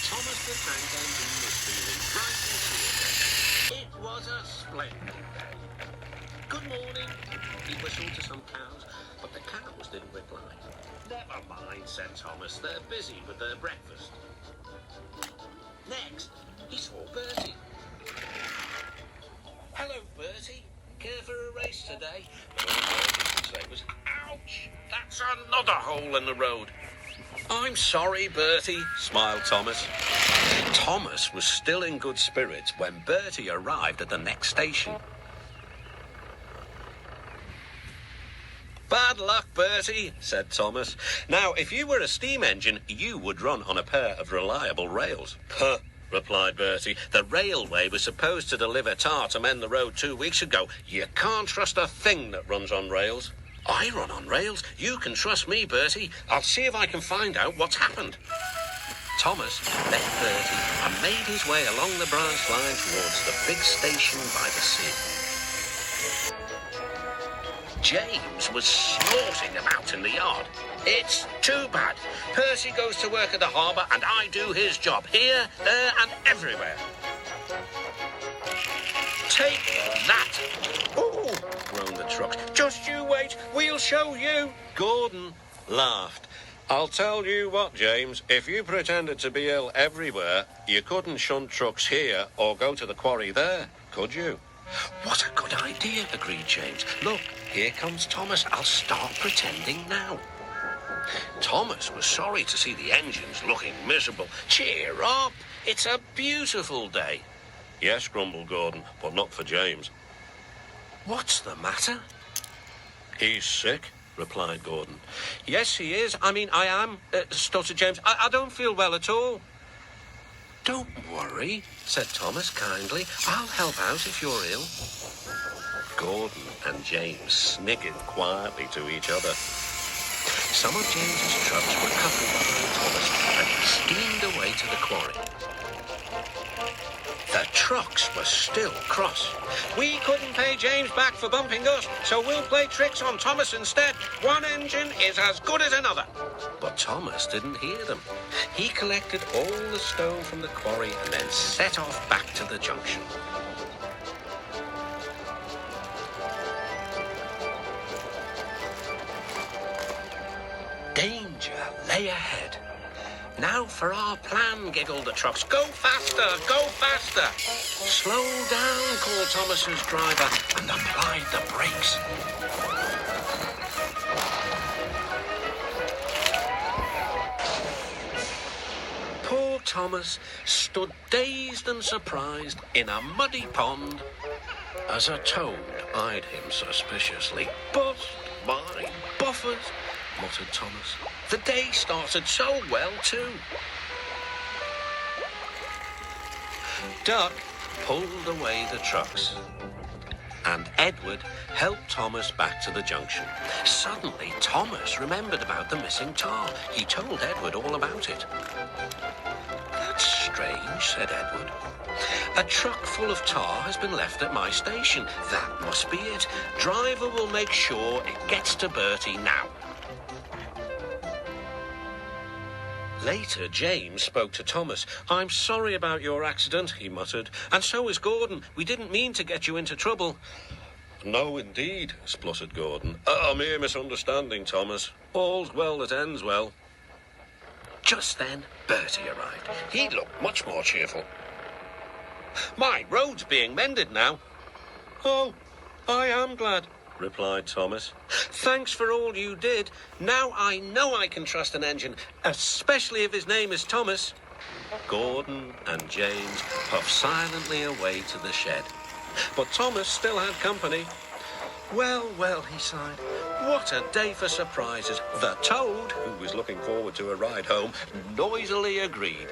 Thomas the Tank Engine was feeling bright and cheerful. It was a splendid day. Good morning, he whistled to some cows, but the cows didn't reply. Never mind, said Thomas, they're busy with their breakfast. Next, he saw Bertie. Hello, Bertie. Care for a race today? But all Bertie could say was, ouch, that's another hole in the road. I'm sorry, Bertie, smiled Thomas. Thomas was still in good spirits when Bertie arrived at the next station. Bad luck, Bertie, said Thomas. Now, if you were a steam engine, you would run on a pair of reliable rails. Puh, replied Bertie. The railway was supposed to deliver tar to mend the road 2 weeks ago. You can't trust a thing that runs on rails. I run on rails. You can trust me, Bertie. I'll see if I can find out what's happened. Thomas left Bertie and made his way along the branch line towards the big station by the sea. James was snorting about in the yard. It's too bad. Percy goes to work at the harbour and I do his job here, there and everywhere. Take that! Ooh, groaned the trucks. Just you wait, we'll show you. Gordon laughed. I'll tell you what, James, if you pretended to be ill everywhere, you couldn't shunt trucks here or go to the quarry there, could you? What a good idea, agreed James. Look, here comes Thomas. I'll start pretending now. Thomas was sorry to see the engines looking miserable. Cheer up, it's a beautiful day. Yes, grumbled Gordon, but not for James. What's the matter? He's sick, replied Gordon. Yes, he is. I am, stuttered James. I don't feel well at all. Don't worry, said Thomas kindly. I'll help out if you're ill. Gordon and James sniggered quietly to each other. Some of James's trucks were coupled behind Thomas and he steamed away to the quarry. The trucks were still cross. We couldn't pay James back for bumping us, so we'll play tricks on Thomas instead. One engine is as good as another. But Thomas didn't hear them. He collected all the stone from the quarry and then set off back to the junction. Danger lay ahead. Now for our plan, giggled the trucks. Go faster, go faster. Slow down, called Thomas's driver and applied the brakes. Poor Thomas stood dazed and surprised in a muddy pond as a toad eyed him suspiciously. Bust my buffers, muttered Thomas. The day started so well, too. Duck pulled away the trucks, and Edward helped Thomas back to the junction. Suddenly, Thomas remembered about the missing tar. He told Edward all about it. That's strange, said Edward. A truck full of tar has been left at my station. That must be it. Driver will make sure it gets to Bertie now. Later, James spoke to Thomas. I'm sorry about your accident, he muttered. And so is Gordon. We didn't mean to get you into trouble. No, indeed, spluttered Gordon. A mere misunderstanding, Thomas. All's well that ends well. Just then, Bertie arrived. He looked much more cheerful. My road's being mended now. Oh, I am glad, replied Thomas. Thanks for all you did. Now I know I can trust an engine, especially if his name is Thomas. Gordon and James puffed silently away to the shed. But Thomas still had company. Well, well, he sighed. What a day for surprises. The toad, who was looking forward to a ride home, noisily agreed.